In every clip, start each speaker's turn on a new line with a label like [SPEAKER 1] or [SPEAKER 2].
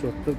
[SPEAKER 1] 74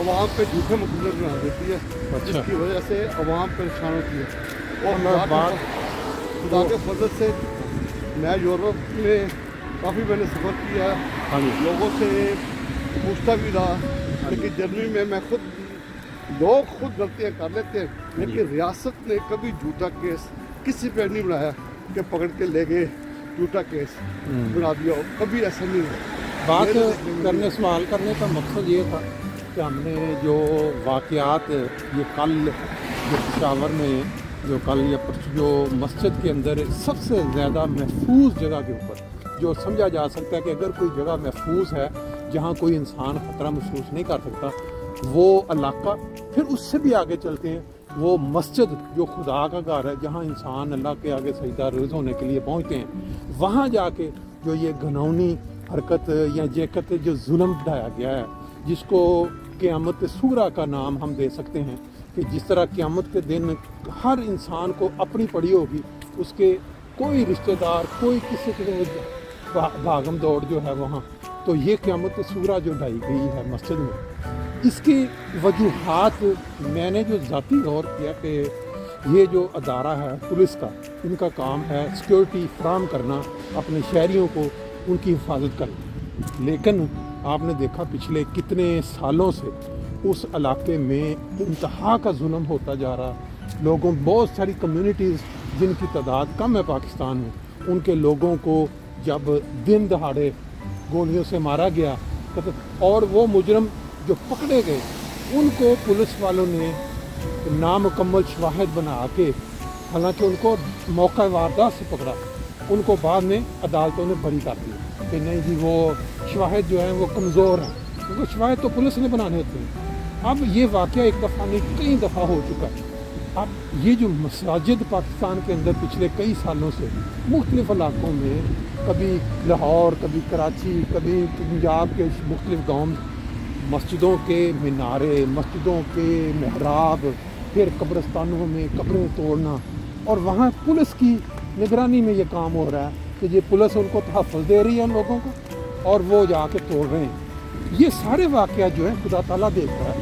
[SPEAKER 1] عوام پہ جھوٹے مقدمے بنا دیتی ہے، جس کی وجہ سے عوام پریشان ہوتی ہے۔ اور خدا کے فضل سے میں یورپ میں کافی میں نے سفر کیا ہے، لوگوں سے پوچھتا بھی رہا، لیکن جرمنی میں لوگ خود غلطیاں کر لیتے ہیں، لیکن ریاست نے کبھی جھوٹا کیس کسی پہ نہیں بنایا کہ پکڑ کے لے گئے جھوٹا کیس بنا دیا ہو، کبھی ایسا نہیں ہے۔
[SPEAKER 2] بات کرنے سوال کرنے کا مقصد یہ تھا کہ ہم نے جو واقعات یہ کل جو پشاور میں جو مسجد کے اندر سب سے زیادہ محفوظ جگہ کے اوپر جو سمجھا جا سکتا ہے کہ اگر کوئی جگہ محفوظ ہے جہاں کوئی انسان خطرہ محسوس نہیں کر سکتا، وہ علاقہ، پھر اس سے بھی آگے چلتے ہیں وہ مسجد جو خدا کا گھر ہے جہاں انسان اللہ کے آگے سجدہ ریز ہونے کے لیے پہنچتے ہیں، وہاں جا کے جو یہ گھنونی حرکت یا جیکت جو ظلم ڈھایا گیا ہے، جس کو قیامت صغریٰ کا نام ہم دے سکتے ہیں، کہ جس طرح قیامت کے دن ہر انسان کو اپنی پڑی ہوگی، اس کے کوئی رشتہ دار، کوئی کسی کے بھاگم دوڑ جو ہے وہاں، تو یہ قیامت صغریٰ جو ڈھائی گئی ہے مسجد میں، اس کی وجوہات میں نے جو ذاتی غور کیا کہ یہ جو ادارہ ہے پولیس کا، ان کا کام ہے سیکیورٹی فراہم کرنا، اپنے شہریوں کو ان کی حفاظت کرنا، لیکن آپ نے دیکھا پچھلے کتنے سالوں سے اس علاقے میں انتہا کا ظلم ہوتا جا رہا، لوگوں، بہت ساری کمیونٹیز جن کی تعداد کم ہے پاکستان میں، ان کے لوگوں کو جب دن دہاڑے گولیوں سے مارا گیا، اور وہ مجرم جو پکڑے گئے ان کو پولیس والوں نے نامکمل شواہد بنا کے، حالانکہ ان کو موقع واردات سے پکڑا، ان کو بعد میں عدالتوں نے بری کر دیا کہ نہیں جی وہ شواہد جو ہیں وہ کمزور ہیں، کیونکہ شواہد تو پولیس نے بنانے ہوتے ہیں۔ اب یہ واقعہ ایک دفعہ نہیں کئی دفعہ ہو چکا ہے۔ اب یہ جو مساجد پاکستان کے اندر پچھلے کئی سالوں سے مختلف علاقوں میں، کبھی لاہور، کبھی کراچی، کبھی پنجاب کے مختلف گاؤں، مسجدوں کے مینارے، مسجدوں کے محراب، پھر قبرستانوں میں قبریں توڑنا، اور وہاں پولیس کی نگرانی میں یہ کام ہو رہا ہے کہ یہ پولیس ان کو تحفظ دے رہی ہے ان لوگوں کو، اور وہ جا کے توڑ رہے ہیں۔ یہ سارے واقعات جو ہیں خدا تعالیٰ دیکھ رہا ہے،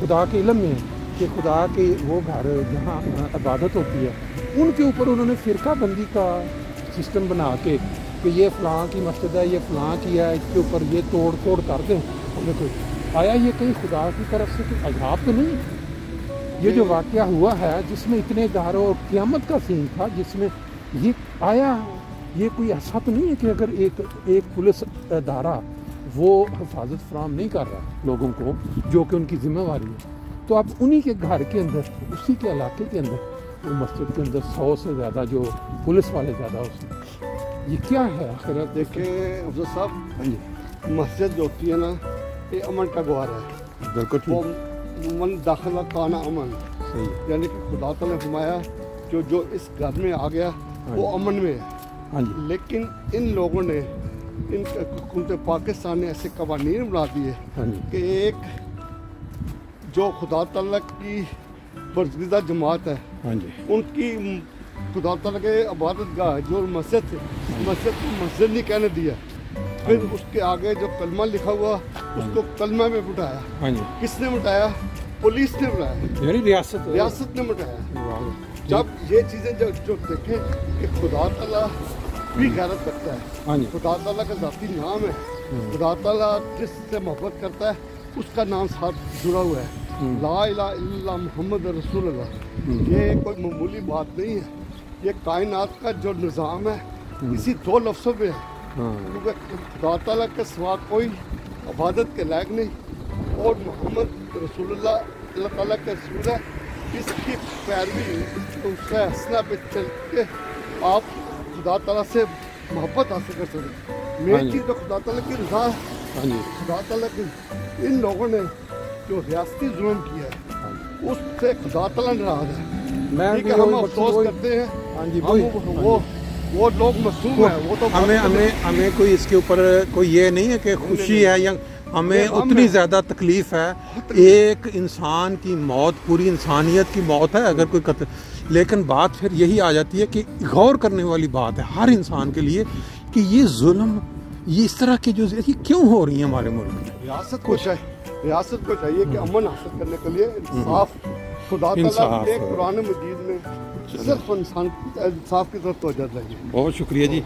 [SPEAKER 2] خدا کے علم میں ہے کہ خدا کے وہ گھر جہاں عبادت ہوتی ہے ان کے اوپر انہوں نے فرقہ بندی کا سسٹم بنا کے کہ یہ فلاں کی مسجد ہے، یہ فلاں کی ہے، اس کے اوپر یہ توڑ پھوڑ کر دیں۔ آیا یہ کہیں خدا کی طرف سے کوئی عذاب تو نہیں ہے؟ یہ جو واقعہ ہوا ہے جس میں اتنے اداروں اور قیامت کا سین تھا، جس میں یہ آیا، یہ کوئی ایسا تو نہیں ہے کہ اگر ایک پولیس ادارہ وہ حفاظت فراہم نہیں کر رہا لوگوں کو جو کہ ان کی ذمہ واری ہے، تو اب انہی کے گھر کے اندر، اسی کے علاقے کے اندر، وہ مسجد کے اندر 100 سے زیادہ جو پولیس والے زیادہ اس میں، یہ کیا ہے آخر؟
[SPEAKER 1] دیکھیں افضل صاحب، مسجد جو ہوتی ہے نا، یہ امن کا گوہر ہے،
[SPEAKER 2] بالکل
[SPEAKER 1] وہ من داخلہ کانا امن، یعنی کہ خدا تعالیٰ نے فرمایا کہ جو اس گھر میں آ گیا وہ امن میں ہے۔ لیکن ان لوگوں نے، ان حکومت پاکستان نے ایسے قوانین بنا دیے کہ ایک جو خدا تعالیٰ کی برگزیدہ جماعت ہے، ان کی خدا تعالیٰ کے عبادت گاہ جو مسجد ہے، مسجد کو مسجد نہیں کہنے دیا، پھر اس کے آگے جو کلمہ لکھا ہوا اس کو کلمہ میں بٹھایا۔ کس نے بٹھایا؟ پولیس نے بٹھایا،
[SPEAKER 2] یعنی
[SPEAKER 1] ریاست نے بٹھایا۔ جب یہ چیزیں جو دیکھیں کہ خدا تعالیٰ بھی غیرت کرتا ہے، خدا تعالیٰ کا ذاتی نام ہے، خدا تعالیٰ جس سے محبت کرتا ہے اس کا نام ساتھ جڑا ہوا ہے، لا الہ الا اللہ محمد رسول اللہ۔ یہ کوئی معمولی بات نہیں ہے، یہ کائنات کا جو نظام ہے اسی 2 لفظوں پہ ہے، کیونکہ خدا تعالیٰ کے سوا کوئی عبادت کے لائق نہیں، اور محمد رسول اللہ اللہ تعالیٰ کا رسول ہے، اس کی پیروی اس کا حسنہ پہ چل کے آپ خدا تعالیٰ سے محبت حاصل کر سکتے۔ مین چیز تو خدا تعالیٰ کی رضا ہے۔ خدا تعالیٰ کی ان لوگوں نے جو ریاستی ظلم کیا ہے اس سے خدا تعالیٰ ناراض ہے، ٹھیک ہے، ہم افسوس کرتے ہیں، وہ لوگ معصوم ہیں، وہ تو
[SPEAKER 2] ہمیں کوئی اس کے اوپر کوئی یہ نہیں ہے کہ خوشی ہے، یا ہمیں اتنی زیادہ تکلیف ہے، ایک انسان کی موت پوری انسانیت کی موت ہے اگر کوئی قتل، لیکن بات پھر یہی آ جاتی ہے کہ غور کرنے والی بات ہے ہر انسان کے لیے کہ یہ ظلم، یہ اس طرح کی جو یہ کیوں ہو رہی ہیں ہمارے ملک میں؟
[SPEAKER 1] ریاست کو چاہیے ریاست کو چاہیے کہ امن حاصل کرنے کے لیے انصاف، خدا تعالیٰ نے قرآن مجید میں صرف انسان انصاف کی طرف توجہ دیں۔
[SPEAKER 2] بہت شکریہ جی۔